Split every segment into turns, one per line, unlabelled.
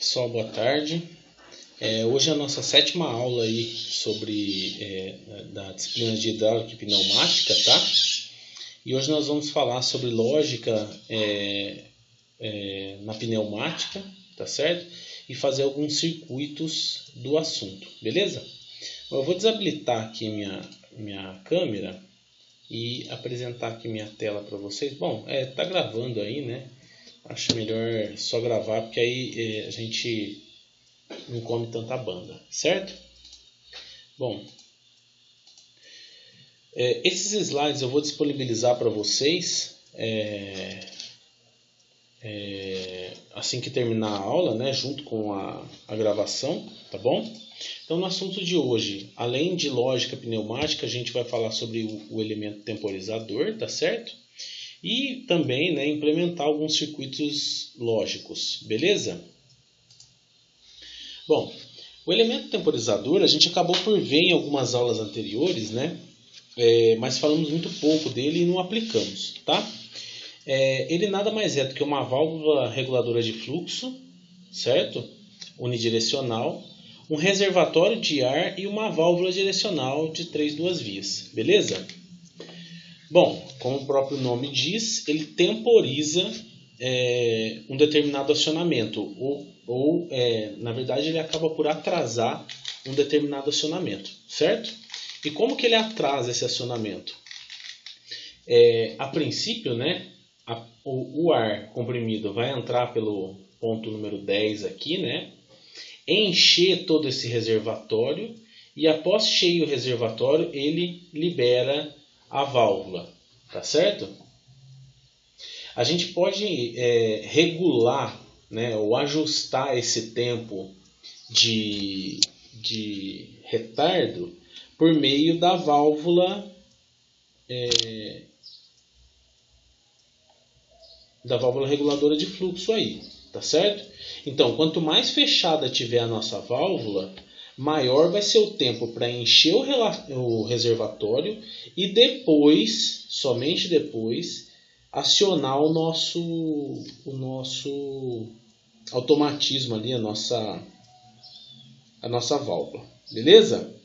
Pessoal, boa tarde. Hoje é a nossa sétima aula aí sobre da disciplina de hidráulica e pneumática, tá? E hoje nós vamos falar sobre lógica na pneumática, tá certo? E fazer alguns circuitos do assunto, beleza? Eu vou desabilitar aqui minha câmera e apresentar aqui minha tela para vocês. Bom, tá gravando aí, né? Acho melhor só gravar, porque aí a gente não come tanta banda, certo? Bom, esses slides eu vou disponibilizar para vocês assim que terminar a aula, né, junto com a gravação, tá bom? Então, no assunto de hoje, além de lógica pneumática, a gente vai falar sobre o elemento temporizador, tá certo? E também, né, implementar alguns circuitos lógicos, beleza? Bom, o elemento temporizador a gente acabou por ver em algumas aulas anteriores, né? Mas falamos muito pouco dele e não aplicamos, tá? Ele nada mais é do que uma válvula reguladora de fluxo, certo? Unidirecional, um reservatório de ar e uma válvula direcional de 2 vias, beleza? Bom, como o próprio nome diz, ele temporiza um determinado acionamento, ou na verdade ele acaba por atrasar um determinado acionamento, certo? E como que ele atrasa esse acionamento? A princípio, né, o ar comprimido vai entrar pelo ponto número 10 aqui, né, encher todo esse reservatório e após cheio o reservatório ele libera a válvula, tá certo? A gente pode regular, né, ou ajustar esse tempo de retardo por meio da válvula reguladora de fluxo aí, tá certo? Então, quanto mais fechada tiver a nossa válvula, maior vai ser o tempo para encher o reservatório e depois, somente depois, acionar o nosso automatismo ali, a nossa válvula, beleza?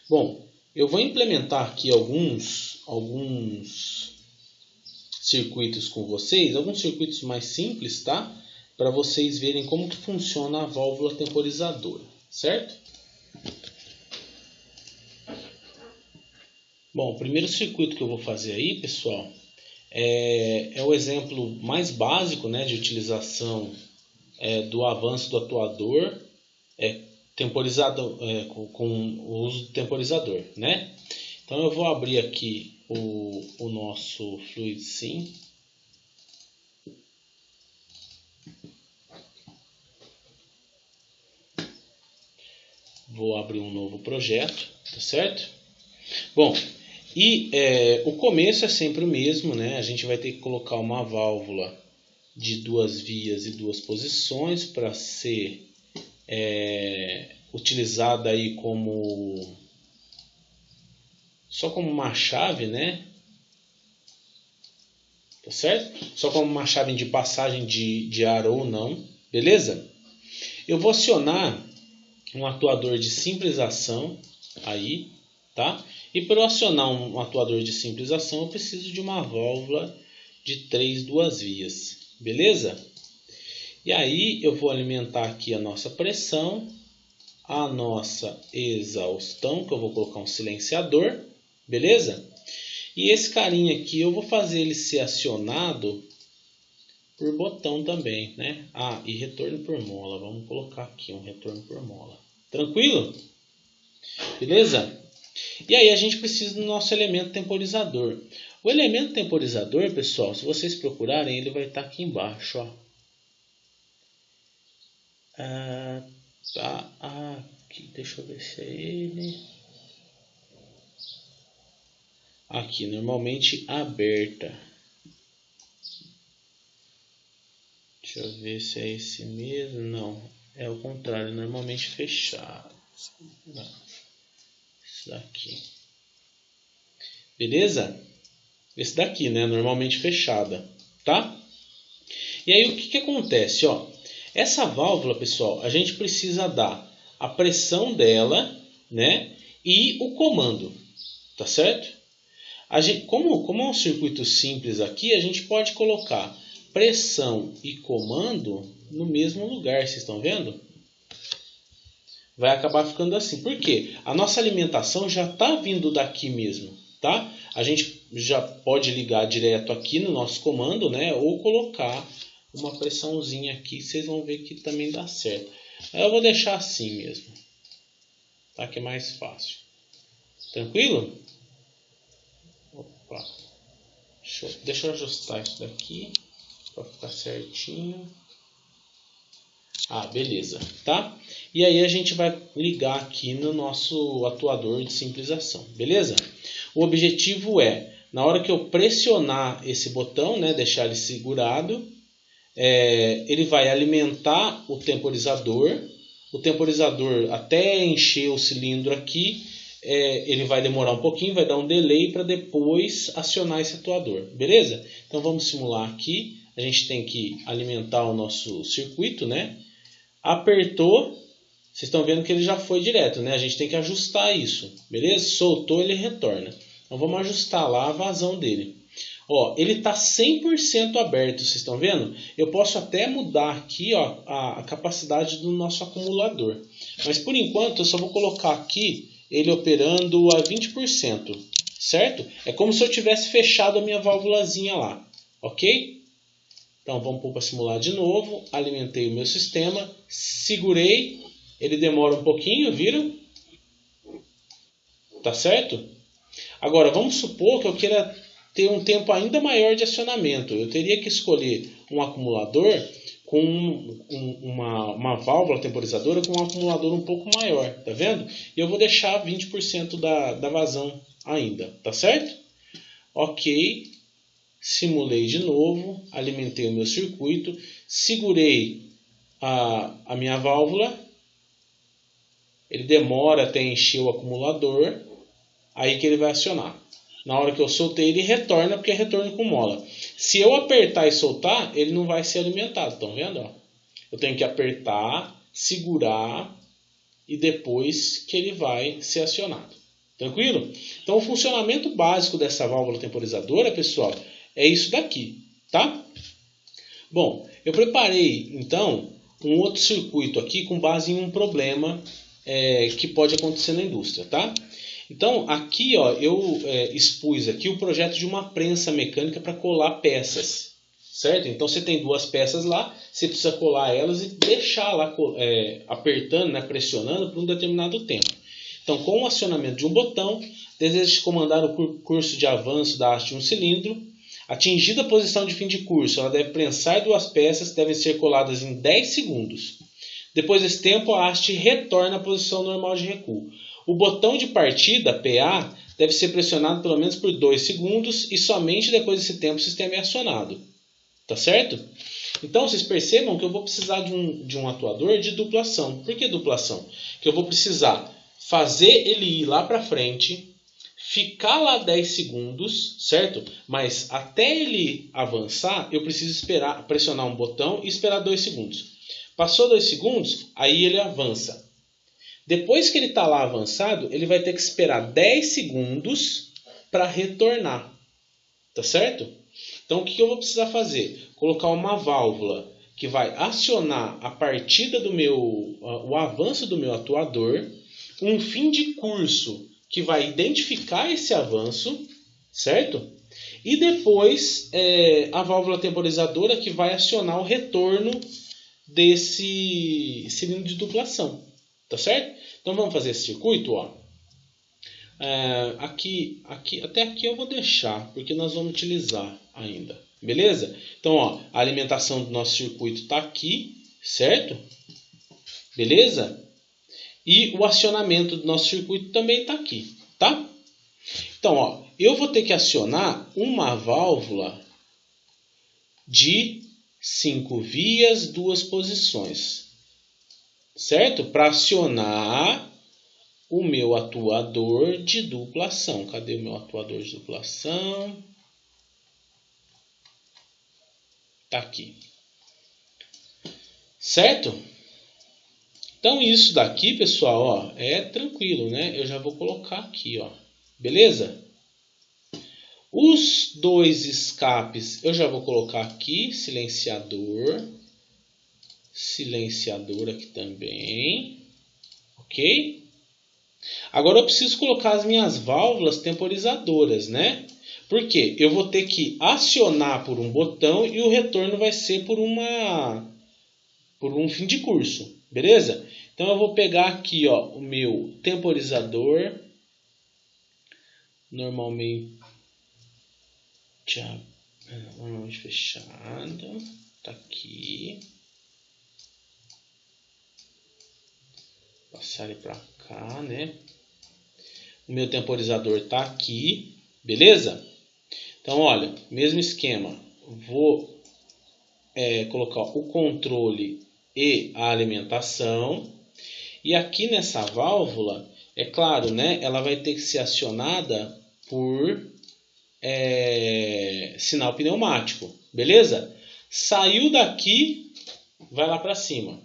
Bom, eu vou implementar aqui alguns circuitos com vocês, alguns circuitos mais simples, tá? Para vocês verem como que funciona a válvula temporizadora, certo? Bom, o primeiro circuito que eu vou fazer aí, pessoal, é o exemplo mais básico, né, de utilização do avanço do atuador temporizador, com o uso do temporizador, né? Então eu vou abrir aqui o nosso Fluid Sim. Vou abrir um novo projeto, tá certo? Bom, e o começo é sempre o mesmo, né? A gente vai ter que colocar uma válvula de 2 vias e 2 posições para ser utilizada aí só como uma chave, né? Tá certo? Só como uma chave de passagem de ar ou não, beleza? Eu vou acionar um atuador de simples ação aí, tá? E para eu acionar um atuador de simples ação, eu preciso de uma válvula de 2 vias, beleza? E aí eu vou alimentar aqui a nossa pressão, a nossa exaustão, que eu vou colocar um silenciador, beleza? E esse carinha aqui eu vou fazer ele ser acionado por botão também, né? E retorno por mola. Vamos colocar aqui um retorno por mola. Tranquilo? Beleza? E aí a gente precisa do nosso elemento temporizador. O elemento temporizador, pessoal, se vocês procurarem, ele vai estar aqui embaixo, ó. Aqui, deixa eu ver se é ele. Aqui, normalmente aberta. Deixa eu ver se é esse mesmo. Não, é o contrário, normalmente fechado. Não, esse daqui. Beleza? Esse daqui, né? Normalmente fechada, tá? E aí o que acontece, ó? Essa válvula, pessoal, a gente precisa dar a pressão dela, né, e o comando, tá certo? Como é um circuito simples aqui, a gente pode colocar pressão e comando no mesmo lugar, vocês estão vendo? Vai acabar ficando assim. Por quê? A nossa alimentação já está vindo daqui mesmo, tá? A gente já pode ligar direto aqui no nosso comando, né? Ou colocar uma pressãozinha aqui, vocês vão ver que também dá certo. Eu vou deixar assim mesmo, tá? Que é mais fácil. Tranquilo? Opa. Deixa eu ajustar isso daqui para ficar certinho. Ah, beleza, tá? E aí a gente vai ligar aqui no nosso atuador de simplização, beleza? O objetivo é, na hora que eu pressionar esse botão, né, deixar ele segurado, ele vai alimentar o temporizador. O temporizador, até encher o cilindro aqui, ele vai demorar um pouquinho, vai dar um delay para depois acionar esse atuador, beleza? Então vamos simular aqui. A gente tem que alimentar o nosso circuito, né? Apertou, vocês estão vendo que ele já foi direto, né? A gente tem que ajustar isso, beleza? Soltou, ele retorna. Então vamos ajustar lá a vazão dele. Ó, ele está 100% aberto, vocês estão vendo? Eu posso até mudar aqui, ó, a capacidade do nosso acumulador. Mas por enquanto eu só vou colocar aqui ele operando a 20%, certo? É como se eu tivesse fechado a minha válvulazinha lá, ok? Então vamos pôr para simular de novo. Alimentei o meu sistema, segurei, ele demora um pouquinho, viram? Tá certo? Agora vamos supor que eu queira ter um tempo ainda maior de acionamento. Eu teria que escolher um acumulador com uma válvula temporizadora com um acumulador um pouco maior, tá vendo? E eu vou deixar 20% da vazão ainda, tá certo? Ok. Simulei de novo, alimentei o meu circuito, segurei a minha válvula, ele demora até encher o acumulador, aí que ele vai acionar. Na hora que eu soltei, ele retorna, porque é retorno com mola. Se eu apertar e soltar, ele não vai ser alimentado, estão vendo? Eu tenho que apertar, segurar e depois que ele vai ser acionado. Tranquilo? Então o funcionamento básico dessa válvula temporizadora, pessoal, é isso daqui, tá? Bom, eu preparei então um outro circuito aqui com base em um problema que pode acontecer na indústria, tá? Então aqui, ó, eu expus aqui o projeto de uma prensa mecânica para colar peças, certo? Então você tem duas peças lá, você precisa colar elas e deixar lá apertando, né, pressionando por um determinado tempo. Então, com o acionamento de um botão, deseja comandar o curso de avanço da haste de um cilindro. Atingida a posição de fim de curso, ela deve prensar duas peças que devem ser coladas em 10 segundos. Depois desse tempo, a haste retorna à posição normal de recuo. O botão de partida, PA, deve ser pressionado pelo menos por 2 segundos e somente depois desse tempo o sistema é acionado. Tá certo? Então, vocês percebam que eu vou precisar de um atuador de dupla ação. Por que dupla ação? Que eu vou precisar fazer ele ir lá para frente, ficar lá 10 segundos, certo? Mas até ele avançar, eu preciso pressionar um botão e esperar 2 segundos. Passou 2 segundos, aí ele avança. Depois que ele está lá avançado, ele vai ter que esperar 10 segundos para retornar. Tá certo? Então o que eu vou precisar fazer? Colocar uma válvula que vai acionar a partida o avanço do meu atuador, um fim de curso que vai identificar esse avanço, certo? E depois a válvula temporizadora que vai acionar o retorno desse cilindro de duplação, tá certo? Então vamos fazer esse circuito, ó. Até aqui eu vou deixar, porque nós vamos utilizar ainda, beleza? Então, ó, a alimentação do nosso circuito está aqui, certo? Beleza? E o acionamento do nosso circuito também está aqui, tá? Então, ó, eu vou ter que acionar uma válvula de 5 vias, 2 posições, certo? Para acionar o meu atuador de dupla ação. Cadê o meu atuador de dupla ação? Tá aqui. Certo? Então isso daqui, pessoal, ó, é tranquilo, né? Eu já vou colocar aqui, ó. Beleza? Os dois escapes eu já vou colocar aqui, silenciador. Silenciador aqui também. Ok? Agora eu preciso colocar as minhas válvulas temporizadoras, né? Porque eu vou ter que acionar por um botão e o retorno vai ser por um fim de curso, beleza? Então eu vou pegar aqui, ó, o meu temporizador, normalmente fechado, tá aqui. Passar ele para cá, né? O meu temporizador tá aqui, beleza? Então, olha, mesmo esquema. Vou colocar o controle e a alimentação. E aqui nessa válvula, é claro, né? Ela vai ter que ser acionada por sinal pneumático, beleza? Saiu daqui, vai lá para cima.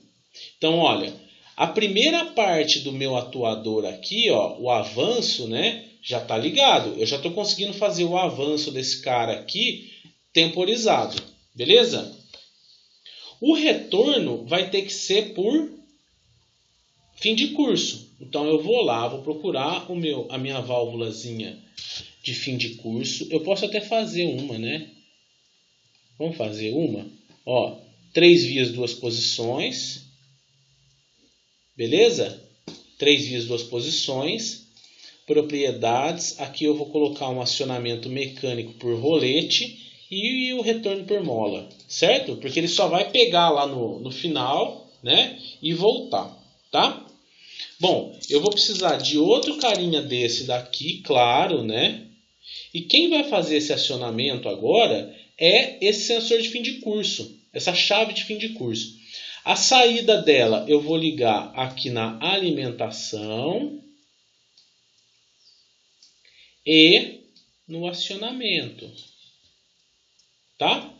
Então, olha, a primeira parte do meu atuador aqui, ó, o avanço, né, já está ligado. Eu já estou conseguindo fazer o avanço desse cara aqui temporizado, beleza? O retorno vai ter que ser por fim de curso. Então eu vou lá, vou procurar a minha válvulazinha de fim de curso. Eu posso até fazer uma, né? Vamos fazer uma. Ó, 3 vias, 2 posições. Beleza? 3 vias, 2 posições. Propriedades. Aqui eu vou colocar um acionamento mecânico por rolete e o retorno por mola. Certo? Porque ele só vai pegar lá no final, né? E voltar. Tá? Bom, eu vou precisar de outro carinha desse daqui, claro, né? E quem vai fazer esse acionamento agora é esse sensor de fim de curso, essa chave de fim de curso. A saída dela eu vou ligar aqui na alimentação e no acionamento, tá?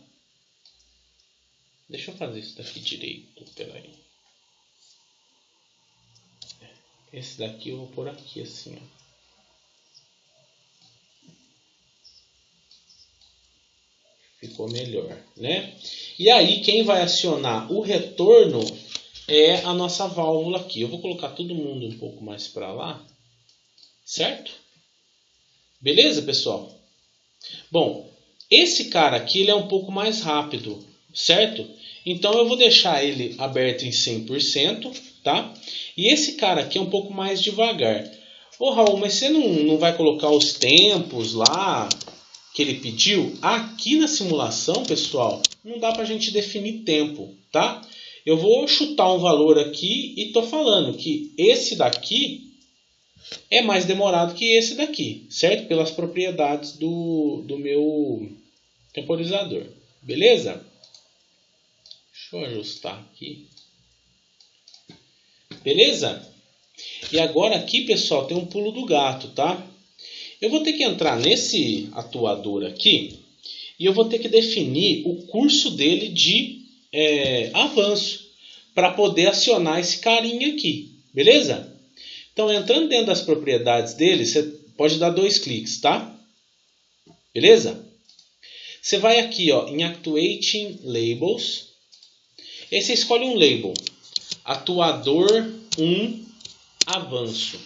Deixa eu fazer isso daqui direito, peraí. Esse daqui eu vou pôr aqui assim, ó. Ficou melhor, né? E aí quem vai acionar o retorno é a nossa válvula aqui. Eu vou colocar todo mundo um pouco mais para lá, certo? Beleza, pessoal? Bom, esse cara aqui ele é um pouco mais rápido, certo? Então eu vou deixar ele aberto em 100%, tá? E esse cara aqui é um pouco mais devagar. Ô Raul, mas você não vai colocar os tempos lá que ele pediu? Aqui na simulação, pessoal, não dá para a gente definir tempo, tá? Eu vou chutar um valor aqui e tô falando que esse daqui é mais demorado que esse daqui, certo? Pelas propriedades do meu temporizador, beleza? Deixa eu ajustar aqui. Beleza? E agora aqui, pessoal, tem um pulo do gato, tá? Eu vou ter que entrar nesse atuador aqui e eu vou ter que definir o curso dele de avanço para poder acionar esse carinha aqui, beleza? Então, entrando dentro das propriedades dele, você pode dar 2 cliques, tá? Beleza? Você vai aqui, ó, em Actuating Labels. E aí você escolhe um label. Atuador 1 avanço.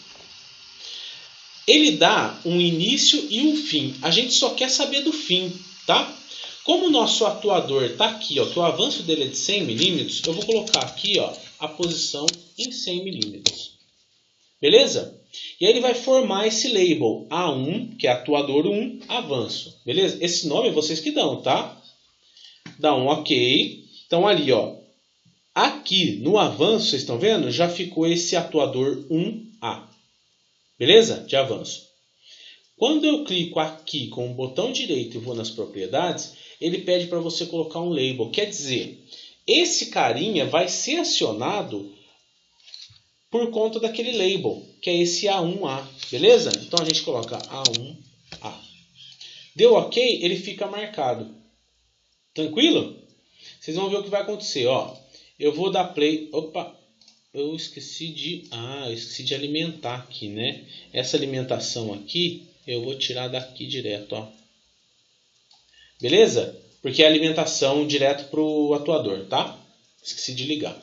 Ele dá um início e um fim. A gente só quer saber do fim, tá? Como o nosso atuador está aqui, ó, que o avanço dele é de 100 milímetros, eu vou colocar aqui, ó, a posição em 100 milímetros. Beleza? E aí ele vai formar esse label A1, que é atuador 1, avanço. Beleza? Esse nome vocês que dão, tá? Dá um OK. Então ali, ó, aqui no avanço, vocês estão vendo? Já ficou esse atuador 1A. Beleza? De avanço. Quando eu clico aqui com o botão direito e vou nas propriedades, ele pede para você colocar um label. Quer dizer, esse carinha vai ser acionado por conta daquele label, que é esse A1A. Beleza? Então a gente coloca A1A. Deu OK? Ele fica marcado. Tranquilo? Vocês vão ver o que vai acontecer. Ó. Eu vou dar play. Opa, eu esqueci de alimentar aqui, né? Essa alimentação aqui eu vou tirar daqui direto, ó. Beleza? Porque é alimentação direto pro atuador, tá? Esqueci de ligar.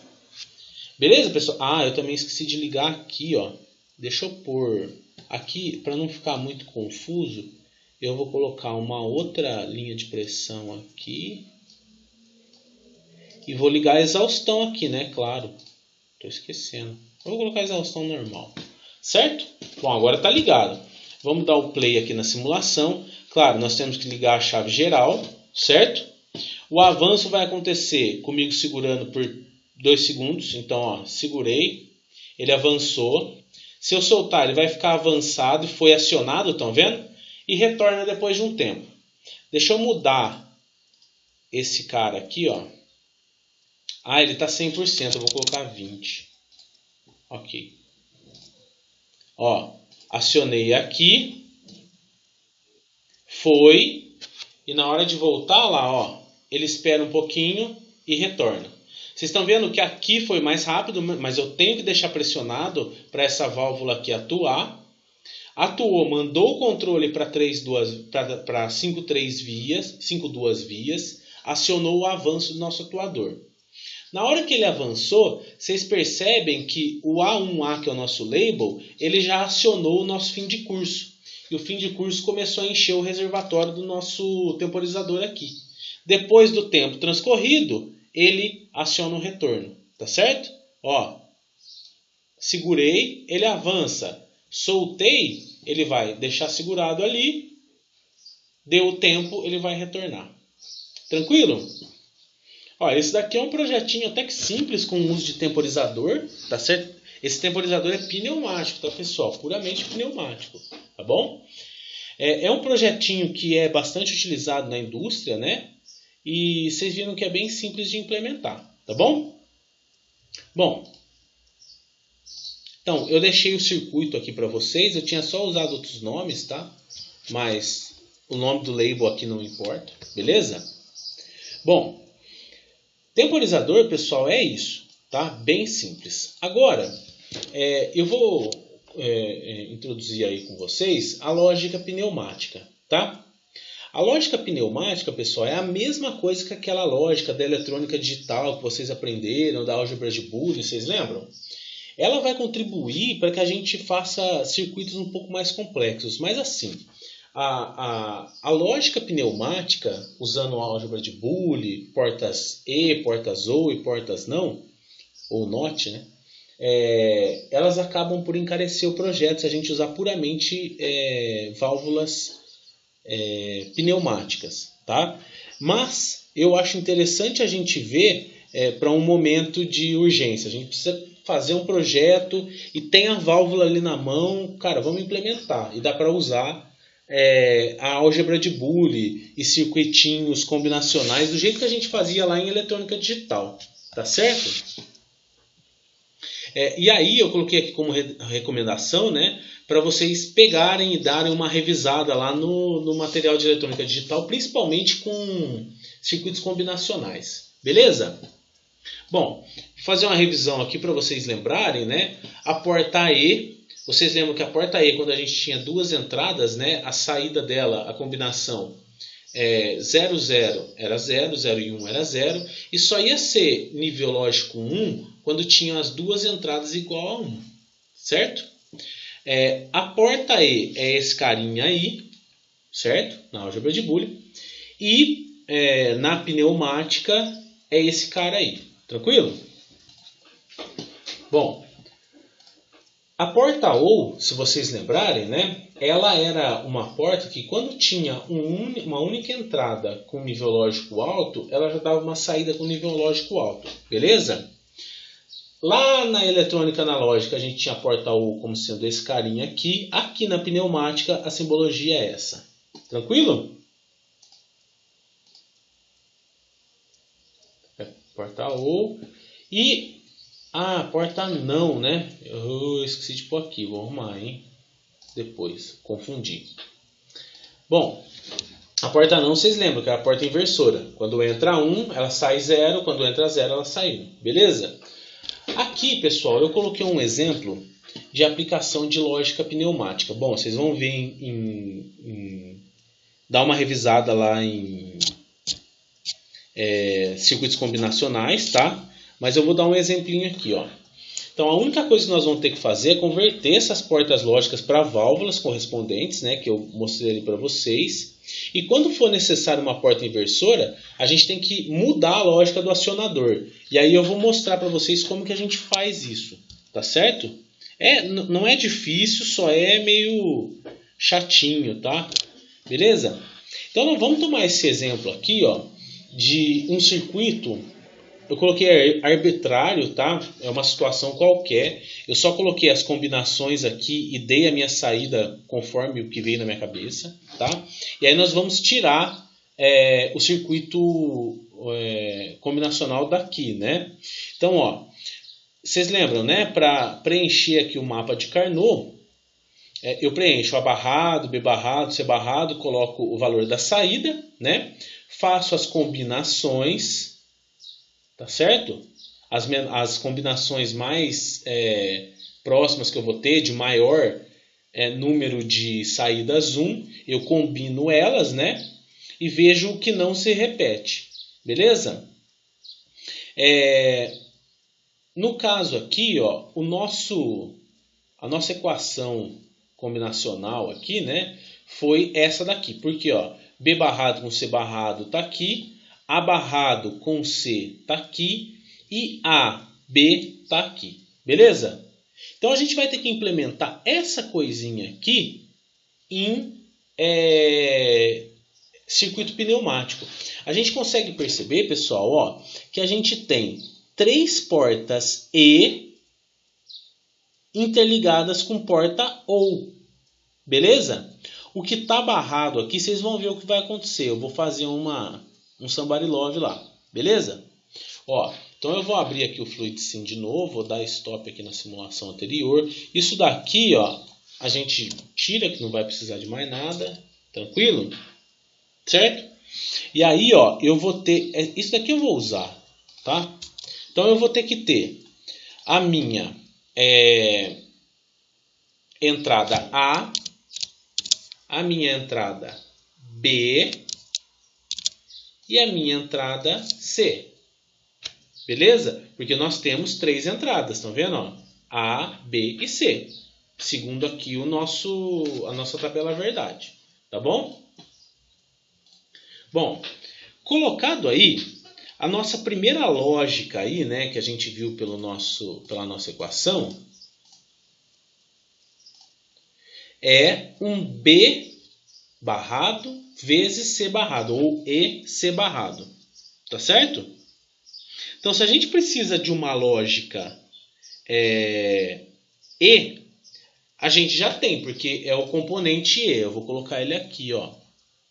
Beleza, pessoal? Eu também esqueci de ligar aqui, ó. Deixa eu pôr aqui, para não ficar muito confuso, eu vou colocar uma outra linha de pressão aqui. E vou ligar a exaustão aqui, né? Claro. Tô esquecendo. Eu vou colocar a exaustão normal. Certo? Bom, agora tá ligado. Vamos dar o play aqui na simulação. Claro, nós temos que ligar a chave geral, certo? O avanço vai acontecer comigo segurando por 2 segundos. Então, ó, segurei. Ele avançou. Se eu soltar, ele vai ficar avançado e foi acionado, estão vendo? E retorna depois de um tempo. Deixa eu mudar esse cara aqui, ó. Ele está 100%, eu vou colocar 20%. Ok. Ó, acionei aqui. Foi. E na hora de voltar lá, ó, ele espera um pouquinho e retorna. Vocês estão vendo que aqui foi mais rápido, mas eu tenho que deixar pressionado para essa válvula aqui atuar. Atuou, mandou o controle para 5 duas vias, acionou o avanço do nosso atuador. Na hora que ele avançou, vocês percebem que o A1A, que é o nosso label, ele já acionou o nosso fim de curso. E o fim de curso começou a encher o reservatório do nosso temporizador aqui. Depois do tempo transcorrido, ele aciona o retorno, tá certo? Ó, segurei, ele avança. Soltei, ele vai deixar segurado ali. Deu o tempo, ele vai retornar. Tranquilo? Ó, esse daqui é um projetinho até que simples com o uso de temporizador, tá certo? Esse temporizador é pneumático, tá, pessoal? Puramente pneumático, tá bom? É um projetinho que é bastante utilizado na indústria, né? E vocês viram que é bem simples de implementar, tá bom? Bom, então eu deixei o circuito aqui para vocês. Eu tinha só usado outros nomes, tá? Mas o nome do label aqui não importa, beleza? Bom, temporizador, pessoal, é isso, tá? Bem simples. Agora, eu vou introduzir aí com vocês a lógica pneumática, tá? A lógica pneumática, pessoal, é a mesma coisa que aquela lógica da eletrônica digital que vocês aprenderam, da álgebra de Boolean, vocês lembram? Ela vai contribuir para que a gente faça circuitos um pouco mais complexos, mas assim, a lógica pneumática, usando a álgebra de Boolean, portas E, portas OU e portas não, ou NOT, né? Elas acabam por encarecer o projeto se a gente usar puramente válvulas pneumáticas, tá? Mas eu acho interessante a gente ver para um momento de urgência. A gente precisa fazer um projeto e tem a válvula ali na mão, cara, vamos implementar. E dá para usar a álgebra de Boolean e circuitinhos combinacionais do jeito que a gente fazia lá em eletrônica digital, tá certo? E aí eu coloquei aqui como recomendação, né, para vocês pegarem e darem uma revisada lá no material de eletrônica digital, principalmente com circuitos combinacionais, beleza? Bom, vou fazer uma revisão aqui para vocês lembrarem, né? A porta E, vocês lembram que a porta E, quando a gente tinha duas entradas, né, a saída dela, a combinação 0, 0 era 0, 0 e 1 era 0, e só ia ser nível lógico 1 quando tinham as duas entradas igual a 1, certo? A porta E é esse carinha aí, certo? Na álgebra de Boolean. E na pneumática é esse cara aí. Tranquilo? Bom, a porta OU, se vocês lembrarem, né, ela era uma porta que quando tinha uma única entrada com nível lógico alto, ela já dava uma saída com nível lógico alto. Beleza? Lá na eletrônica analógica a gente tinha a porta OU como sendo esse carinha aqui. Aqui na pneumática a simbologia é essa. Tranquilo? Porta OU. E porta não, né? Eu esqueci de pôr aqui. Vou arrumar, hein? Depois. Confundi. Bom, A porta não, vocês lembram que é a porta inversora. Quando entra 1, ela sai 0. Quando entra 0, ela sai 1. Beleza? Aqui, pessoal, eu coloquei um exemplo de aplicação de lógica pneumática. Bom, vocês vão ver dar uma revisada lá em circuitos combinacionais, tá? Mas eu vou dar um exemplinho aqui, ó. Então, a única coisa que nós vamos ter que fazer é converter essas portas lógicas para válvulas correspondentes, né, que eu mostrei ali para vocês. E quando for necessário uma porta inversora, a gente tem que mudar a lógica do acionador. E aí eu vou mostrar para vocês como que a gente faz isso, tá certo? Não é difícil, só é meio chatinho, tá? Beleza? Então, nós vamos tomar esse exemplo aqui, ó, de um circuito. Eu coloquei arbitrário, tá? É uma situação qualquer. Eu só coloquei as combinações aqui e dei a minha saída conforme o que veio na minha cabeça, tá? E aí nós vamos tirar o circuito combinacional daqui, né? Então, ó, vocês lembram, né? Para preencher aqui o mapa de Carnot, eu preencho A barrado, B barrado, C barrado, coloco o valor da saída, né? Faço as combinações. Tá certo? As combinações mais próximas que eu vou ter, de maior número de saídas 1, eu combino elas, né? E vejo que não se repete. Beleza? No caso aqui, ó, a nossa equação combinacional aqui, né? Foi essa daqui. Porque, ó, B barrado com C barrado tá aqui. A barrado com C está aqui e A, B está aqui. Beleza? Então, a gente vai ter que implementar essa coisinha aqui em circuito pneumático. A gente consegue perceber, pessoal, ó, que a gente tem 3 portas E interligadas com porta OU. Beleza? O que está barrado aqui, vocês vão ver o que vai acontecer. Eu vou fazer um somebody love lá, beleza? Ó, então eu vou abrir aqui o Fluid Sim de novo, vou dar stop aqui na simulação anterior. Isso daqui, ó, a gente tira, que não vai precisar de mais nada, tranquilo? Certo? E aí, ó, eu vou ter, isso daqui eu vou usar, tá? Então eu vou ter que ter a minha entrada a minha entrada B e a minha entrada C. Beleza? Porque nós temos 3 entradas, estão vendo? Ó? A, B e C. Segundo aqui a nossa tabela verdade. Tá bom? Bom, colocado aí, a nossa primeira lógica aí, né, que a gente viu pela nossa equação, é um B barrado vezes C barrado, ou EC barrado. Tá certo? Então, se a gente precisa de uma lógica E, a gente já tem, porque é o componente E. Eu vou colocar ele aqui, ó.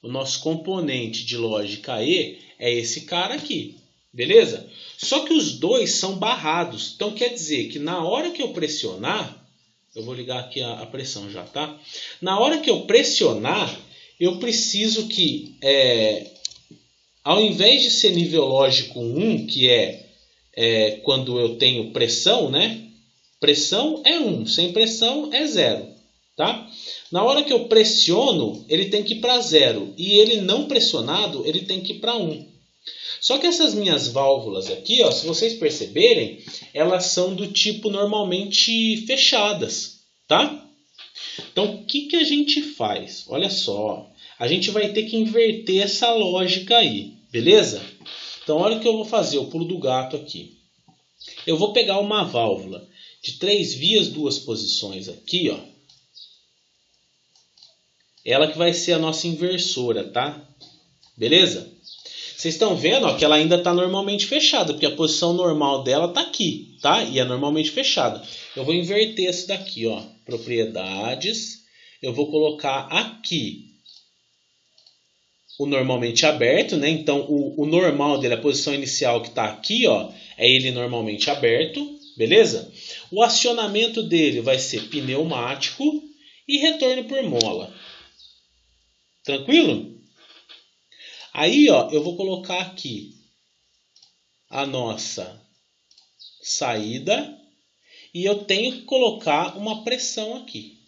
O nosso componente de lógica E é esse cara aqui. Beleza? Só que os dois são barrados. Então, quer dizer que na hora que eu pressionar, eu vou ligar aqui a pressão já, tá? Na hora que eu pressionar, eu preciso que, ao invés de ser nível lógico 1, que é quando eu tenho pressão, né? Pressão é 1, sem pressão é 0, tá? Na hora que eu pressiono, ele tem que ir para 0. E ele não pressionado, ele tem que ir para 1. Só que essas minhas válvulas aqui, ó, se vocês perceberem, elas são do tipo normalmente fechadas, tá? Então, o que a gente faz? Olha só, a gente vai ter que inverter essa lógica aí, beleza? Então, olha o que eu vou fazer, o pulo do gato aqui. Eu vou pegar uma válvula de 3 vias, 2 posições aqui, ó. Ela que vai ser a nossa inversora, tá? Beleza? Vocês estão vendo, ó, que ela ainda está normalmente fechada, porque a posição normal dela está aqui, tá? E é normalmente fechada. Eu vou inverter esse daqui, ó. Propriedades. Eu vou colocar aqui o normalmente aberto, né? Então, o normal dele, a posição inicial que está aqui, ó, é ele normalmente aberto, beleza? O acionamento dele vai ser pneumático e retorno por mola. Tranquilo? Aí, ó, eu vou colocar aqui a nossa saída e eu tenho que colocar uma pressão aqui.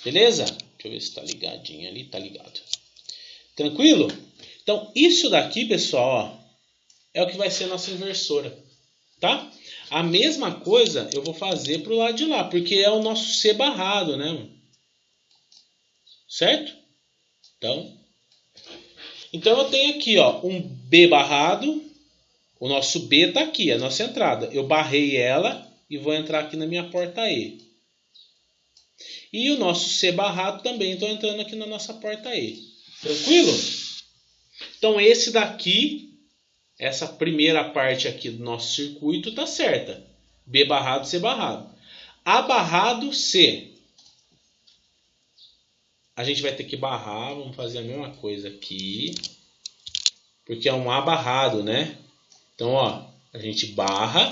Beleza? Deixa eu ver se está ligadinho ali. Está ligado. Tranquilo? Então, isso daqui, pessoal, ó, é o que vai ser a nossa inversora. Tá? A mesma coisa eu vou fazer para o lado de lá, porque é o nosso C barrado, né? Certo? Então eu tenho aqui, ó, um B barrado. O nosso B está aqui, a nossa entrada. Eu barrei ela e vou entrar aqui na minha porta E. E o nosso C barrado também, estou entrando aqui na nossa porta E. Tranquilo? Então esse daqui, essa primeira parte aqui do nosso circuito está certa. B barrado, C barrado. A barrado, C. A gente vai ter que barrar, vamos fazer a mesma coisa aqui. Porque é um A barrado, né? Então, ó, a gente barra,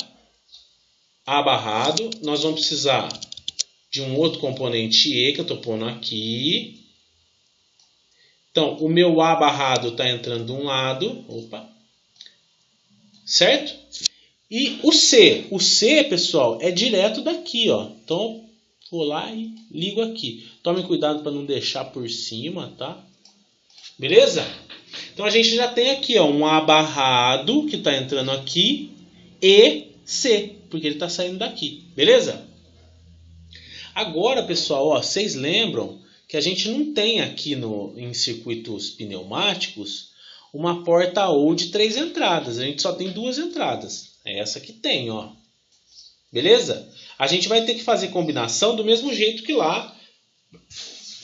A barrado, nós vamos precisar de um outro componente E que eu estou pondo aqui. Então, o meu A barrado está entrando de um lado, opa, certo? E o C, pessoal, é direto daqui, ó. Então, vou lá e ligo aqui. Tome cuidado para não deixar por cima, tá? Beleza? Então a gente já tem aqui, ó, um A barrado que está entrando aqui e C, porque ele está saindo daqui, beleza? Agora, pessoal, ó, vocês lembram que a gente não tem aqui em circuitos pneumáticos uma porta ou de 3 entradas, a gente só tem 2 entradas. É essa que tem, ó. Beleza? A gente vai ter que fazer combinação do mesmo jeito que lá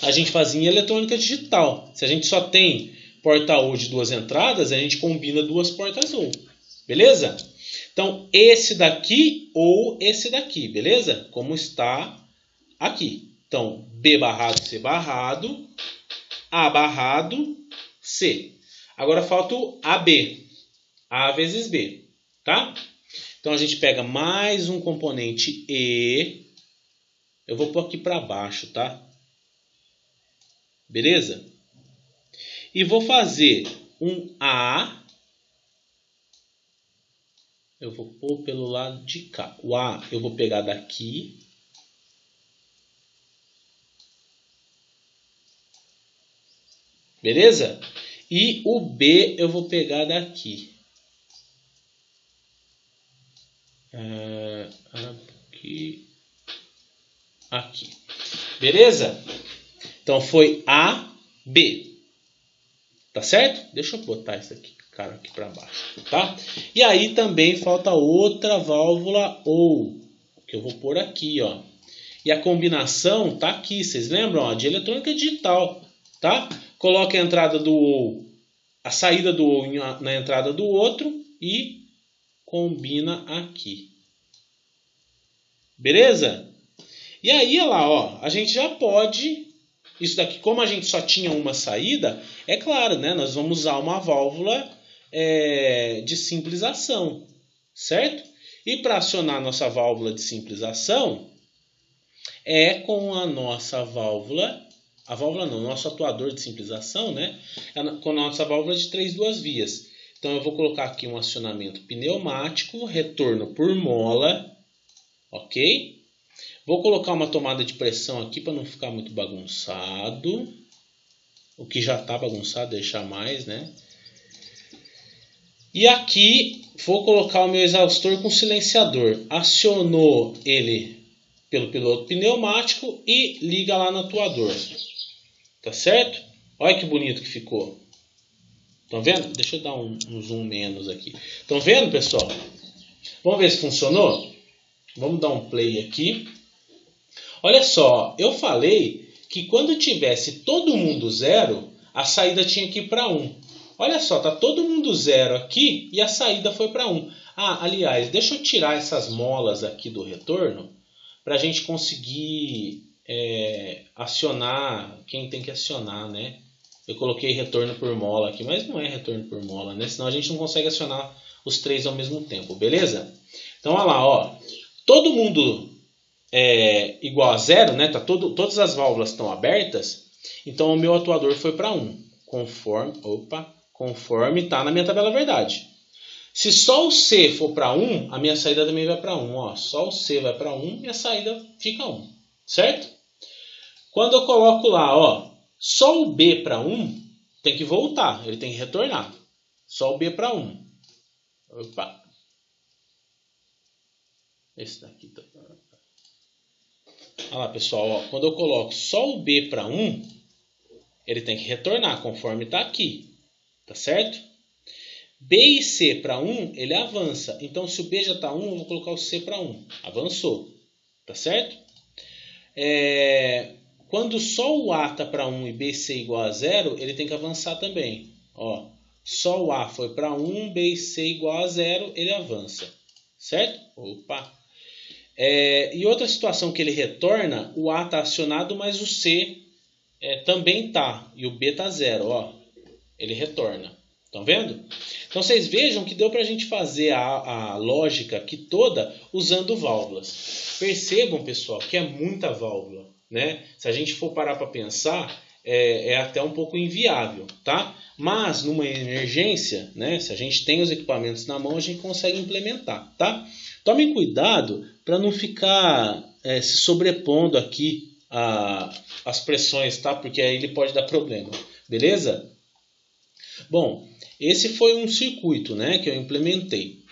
a gente fazia em eletrônica digital. Se a gente só tem porta ou de 2 entradas, a gente combina 2 portas ou. Beleza? Então, esse daqui ou esse daqui, beleza? Como está aqui. Então, B barrado, C barrado, A barrado, C. Agora falta o AB. A vezes B, tá? Então, a gente pega mais um componente E. Eu vou pôr aqui para baixo, tá? Beleza? E vou fazer um A. Eu vou pôr pelo lado de cá. O A eu vou pegar daqui. Beleza? E o B eu vou pegar daqui. Aqui. Beleza? Então foi A, B. Tá certo? Deixa eu botar isso aqui, cara, aqui para baixo, tá? E aí também falta outra válvula OU, que eu vou pôr aqui, ó. E a combinação tá aqui, vocês lembram, ó, de eletrônica digital, tá? Coloca a entrada do OU, a saída do OU na entrada do outro e combina aqui. Beleza? E aí, olha lá, ó, a gente já pode... Isso daqui, como a gente só tinha uma saída, é claro, né? Nós vamos usar uma válvula de simplização, certo? E para acionar a nossa válvula de simplização, é com a nossa válvula... A válvula não, o nosso atuador de simplização, né? É com a nossa válvula de 3 duas vias. Então eu vou colocar aqui um acionamento pneumático, retorno por mola, ok? Vou colocar uma tomada de pressão aqui para não ficar muito bagunçado. O que já está bagunçado, deixar mais, né? E aqui vou colocar o meu exaustor com silenciador. Acionou ele pelo piloto pneumático e liga lá no atuador. Tá certo? Olha que bonito que ficou. Estão vendo? Deixa eu dar um zoom menos aqui. Estão vendo, pessoal? Vamos ver se funcionou? Vamos dar um play aqui. Olha só, eu falei que quando tivesse todo mundo zero, a saída tinha que ir para 1. Olha só, tá todo mundo zero aqui e a saída foi para 1. Ah, aliás, deixa eu tirar essas molas aqui do retorno para a gente conseguir acionar quem tem que acionar, né? Eu coloquei retorno por mola aqui, mas não é retorno por mola, né? Senão a gente não consegue acionar os 3 ao mesmo tempo, beleza? Então, olha lá, ó. Todo mundo igual a 0, né? Todas as válvulas estão abertas, então o meu atuador foi para 1, conforme está na minha tabela verdade. Se só o C for para 1, a minha saída também vai para 1. Ó. Só o C vai para 1 e a saída fica 1, certo? Quando eu coloco lá, ó, só o B para 1, tem que voltar, ele tem que retornar. Só o B para 1. Opa. Esse daqui tá... Olha lá, pessoal, ó, quando eu coloco só o B para 1, ele tem que retornar conforme está aqui, tá certo? B e C para 1, ele avança. Então, se o B já está 1, eu vou colocar o C para 1. Avançou, tá certo? Quando só o A está para 1 e B e C igual a 0, ele tem que avançar também. Ó, só o A foi para 1, B e C igual a 0, ele avança, certo? Opa! E outra situação que ele retorna, o A está acionado, mas o C também está, e o B está 0, ó, ele retorna. Estão vendo? Então vocês vejam que deu para a gente fazer a lógica aqui toda usando válvulas. Percebam, pessoal, que é muita válvula, né? Se a gente for parar para pensar, é até um pouco inviável, tá? Mas numa emergência, né? Se a gente tem os equipamentos na mão, a gente consegue implementar, tá? Tomem cuidado para não ficar se sobrepondo aqui as pressões, tá? Porque aí ele pode dar problema, beleza? Bom, esse foi um circuito, né, que eu implementei.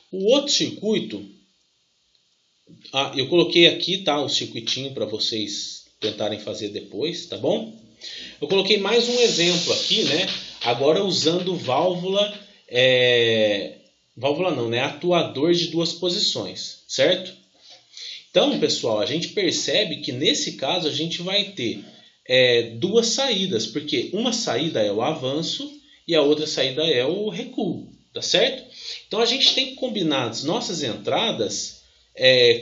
O outro circuito, eu coloquei aqui, tá, o circuitinho para vocês tentarem fazer depois, tá bom? Eu coloquei mais um exemplo aqui, né, agora usando válvula, válvula não, né, atuador de duas posições, certo? Então, pessoal, a gente percebe que nesse caso a gente vai ter duas saídas, porque uma saída é o avanço e a outra saída é o recuo, tá certo? Então a gente tem que combinar as nossas entradas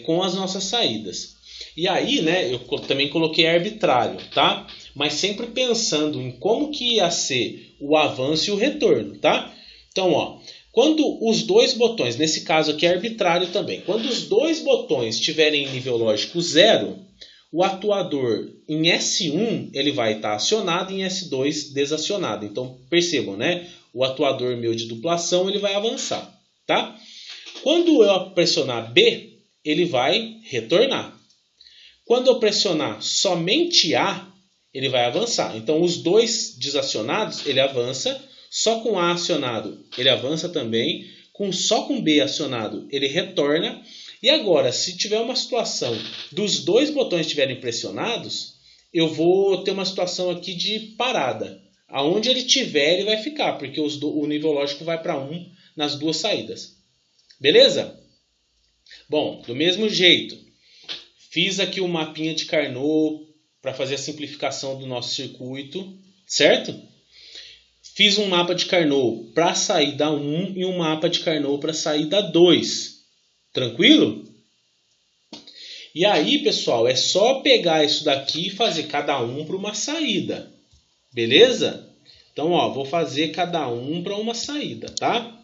com as nossas saídas. E aí, né, eu também coloquei arbitrário, tá? Mas sempre pensando em como que ia ser o avanço e o retorno, tá? Então, ó, quando os dois botões, nesse caso aqui é arbitrário também, quando os dois botões estiverem em nível lógico 0, o atuador em S1 ele vai estar acionado e em S2 desacionado. Então percebam, né? O atuador meu de duplação ele vai avançar, tá? Quando eu pressionar B, ele vai retornar. Quando eu pressionar somente A, ele vai avançar. Então os dois desacionados ele avança, só com A acionado ele avança também, só com B acionado ele retorna. E agora, se tiver uma situação dos dois botões estiverem pressionados, eu vou ter uma situação aqui de parada. Aonde ele tiver, ele vai ficar, porque o nível lógico vai para 1 nas duas saídas. Beleza? Bom, do mesmo jeito, fiz aqui o mapinha de Carnot para fazer a simplificação do nosso circuito, certo? Fiz um mapa de Carnot para a saída 1 e um mapa de Carnot para a saída 2. Tranquilo? E aí, pessoal, é só pegar isso daqui e fazer cada um para uma saída. Beleza? Então, ó, vou fazer cada um para uma saída, tá?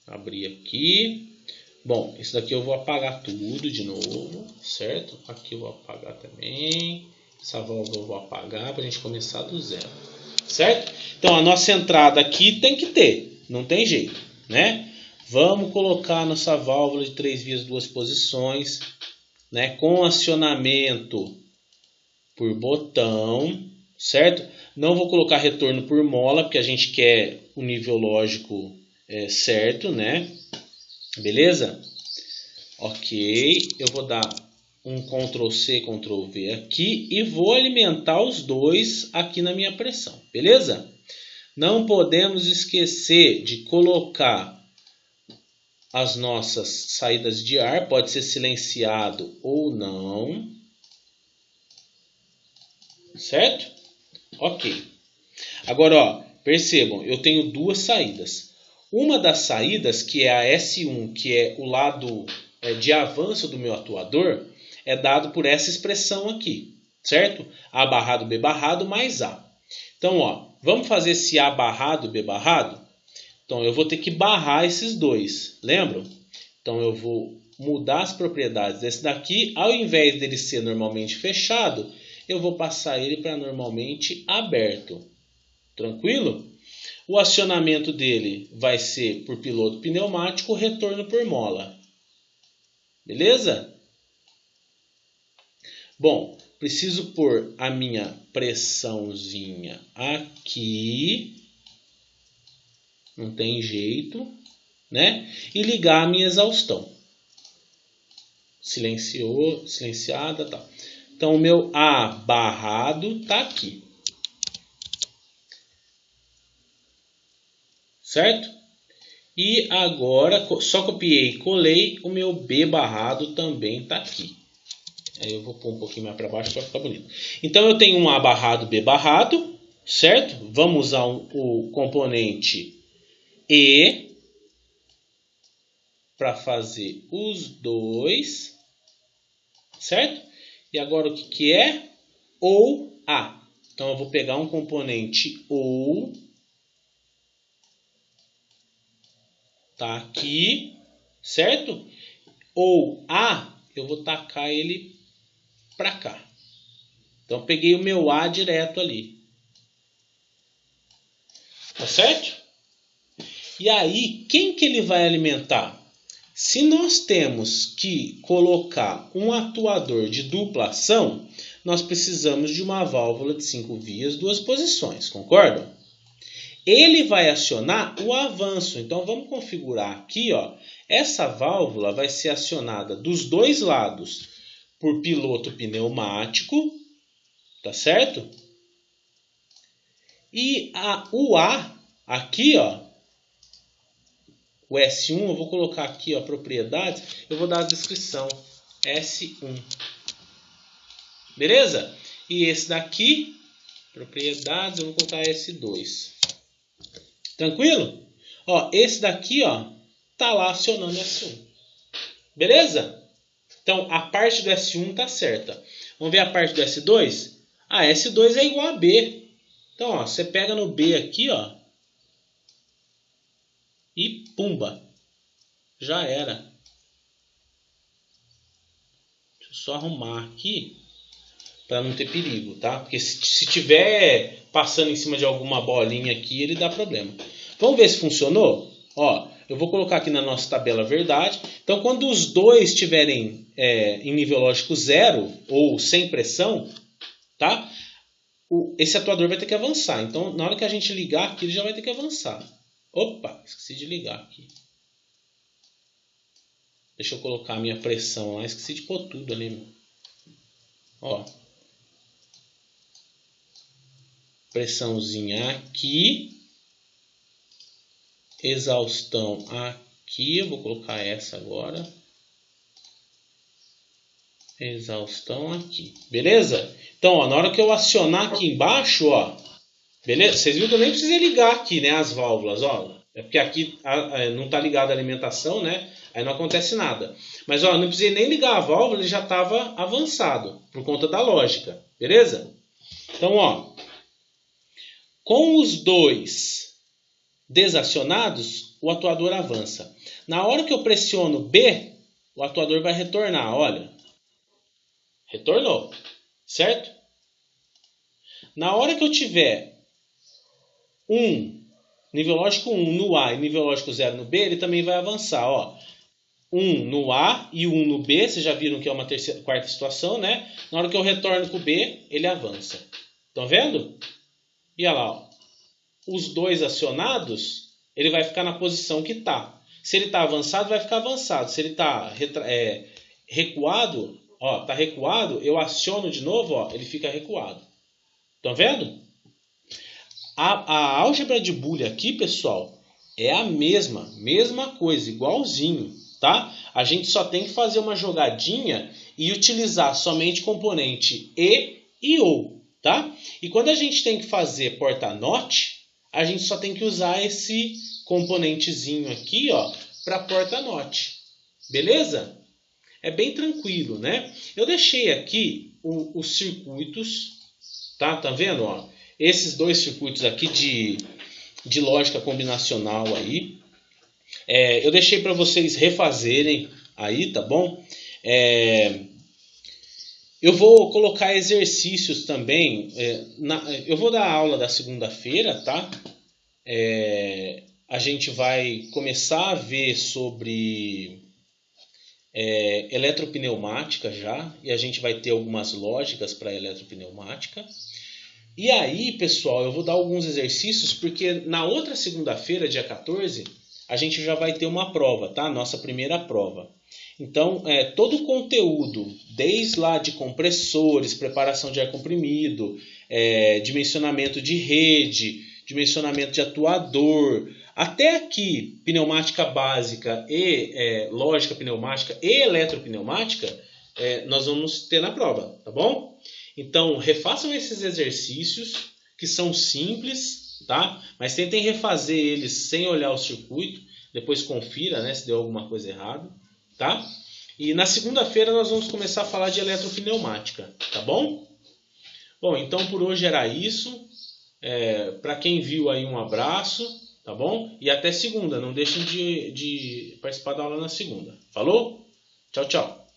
Abrir aqui. Bom, isso daqui eu vou apagar tudo de novo, certo? Aqui eu vou apagar também. Essa válvula eu vou apagar para a gente começar do zero. Certo? Então a nossa entrada aqui tem que ter, não tem jeito, né? Vamos colocar nossa válvula de 3 vias, 2 posições, né? Com acionamento por botão, certo? Não vou colocar retorno por mola, porque a gente quer o nível lógico certo, né? Beleza? Ok, eu vou dar um Ctrl C, Ctrl V aqui e vou alimentar os dois aqui na minha pressão, beleza? Não podemos esquecer de colocar as nossas saídas de ar, pode ser silenciado ou não, certo? Ok. Agora, ó, percebam, eu tenho duas saídas. Uma das saídas, que é a S1, que é o lado de avanço do meu atuador, é dado por essa expressão aqui, certo? A barrado, B barrado mais A. Então, ó, vamos fazer esse A barrado, B barrado? Então, eu vou ter que barrar esses dois, lembram? Então, eu vou mudar as propriedades desse daqui. Ao invés dele ser normalmente fechado, eu vou passar ele para normalmente aberto. Tranquilo? O acionamento dele vai ser por piloto pneumático, retorno por mola. Beleza? Bom, preciso pôr a minha pressãozinha aqui. Não tem jeito, né? E ligar a minha exaustão. Silenciada, tá. Então o meu A barrado tá aqui. Certo? E agora, só copiei e colei, o meu B barrado também tá aqui. Aí eu vou pôr um pouquinho mais para baixo para ficar bonito. Então eu tenho um A barrado, B barrado, certo? Vamos usar o componente E para fazer os dois, certo? E agora o que é? Ou A. Então eu vou pegar um componente ou, tá aqui, certo? Ou A, eu vou tacar ele para cá. Então eu peguei o meu A direto ali. Tá certo? E aí, quem que ele vai alimentar? Se nós temos que colocar um atuador de dupla ação, nós precisamos de uma válvula de 5 vias, 2 posições, concordam? Ele vai acionar o avanço. Então vamos configurar aqui, ó. Essa válvula vai ser acionada dos dois lados por piloto pneumático, tá certo? E o A aqui, ó, o S1, eu vou colocar aqui, ó, propriedades, eu vou dar a descrição S1. Beleza? E esse daqui, propriedades, eu vou colocar S2. Tranquilo? Ó, esse daqui, ó, tá lá acionando S1. Beleza? Então, a parte do S1 tá certa. Vamos ver a parte do S2? Ah, S2 é igual a B. Então, ó, você pega no B aqui, ó, e pumba, já era. Deixa eu só arrumar aqui para não ter perigo, tá? Porque se tiver passando em cima de alguma bolinha aqui, ele dá problema. Vamos ver se funcionou? Ó, eu vou colocar aqui na nossa tabela verdade. Então, quando os dois estiverem em nível lógico 0 ou sem pressão, tá? Esse atuador vai ter que avançar. Então, na hora que a gente ligar aqui, ele já vai ter que avançar. Opa, esqueci de ligar aqui. Deixa eu colocar a minha pressão lá. Esqueci de pôr tudo ali, meu. Ó. Pressãozinha aqui. Exaustão aqui. Eu vou colocar essa agora. Exaustão aqui. Beleza? Então, ó, na hora que eu acionar aqui embaixo, ó. Beleza? Vocês viram que eu nem precisei ligar aqui, né? As válvulas, ó. É porque aqui não está ligada a alimentação, né? Aí não acontece nada. Mas, ó, não precisei nem ligar a válvula, ele já estava avançado. Por conta da lógica. Beleza? Então, ó. Com os dois desacionados, o atuador avança. Na hora que eu pressiono B, o atuador vai retornar, olha. Retornou. Certo? Na hora que eu tiver nível lógico 1 no A e nível lógico 0 no B, ele também vai avançar. Ó. 1 no A e 1 no B, vocês já viram que é uma quarta situação, né? Na hora que eu retorno para o B, ele avança. Estão vendo? E olha lá, ó. Os dois acionados, ele vai ficar na posição que está. Se ele está avançado, vai ficar avançado. Se ele está recuado, ó, tá recuado, eu aciono de novo, ó, ele fica recuado. Estão vendo? A álgebra de Boolean aqui, pessoal, é a mesma coisa, igualzinho, tá? A gente só tem que fazer uma jogadinha e utilizar somente componente e ou, tá? E quando a gente tem que fazer porta-note, a gente só tem que usar esse componentezinho aqui, ó, para porta-note. Beleza? É bem tranquilo, né? Eu deixei aqui os circuitos, tá? Tá vendo, ó? Esses dois circuitos aqui de lógica combinacional aí. Eu deixei para vocês refazerem aí, tá bom? Eu vou colocar exercícios também. Eu vou dar a aula da segunda-feira, tá? A gente vai começar a ver sobre eletropneumática já, e a gente vai ter algumas lógicas para eletropneumática. E aí, pessoal, eu vou dar alguns exercícios, porque na outra segunda-feira, dia 14, a gente já vai ter uma prova, tá? Nossa primeira prova. Então, todo o conteúdo, desde lá de compressores, preparação de ar comprimido, dimensionamento de rede, dimensionamento de atuador, até aqui, pneumática básica e lógica pneumática e eletropneumática, nós vamos ter na prova, tá bom? Então, refaçam esses exercícios, que são simples, tá? Mas tentem refazer eles sem olhar o circuito. Depois confira, né, se deu alguma coisa errada, tá? E na segunda-feira nós vamos começar a falar de eletropneumática, tá bom? Bom, então por hoje era isso. Para quem viu aí, um abraço, tá bom? E até segunda. Não deixem de participar da aula na segunda. Falou? Tchau, tchau.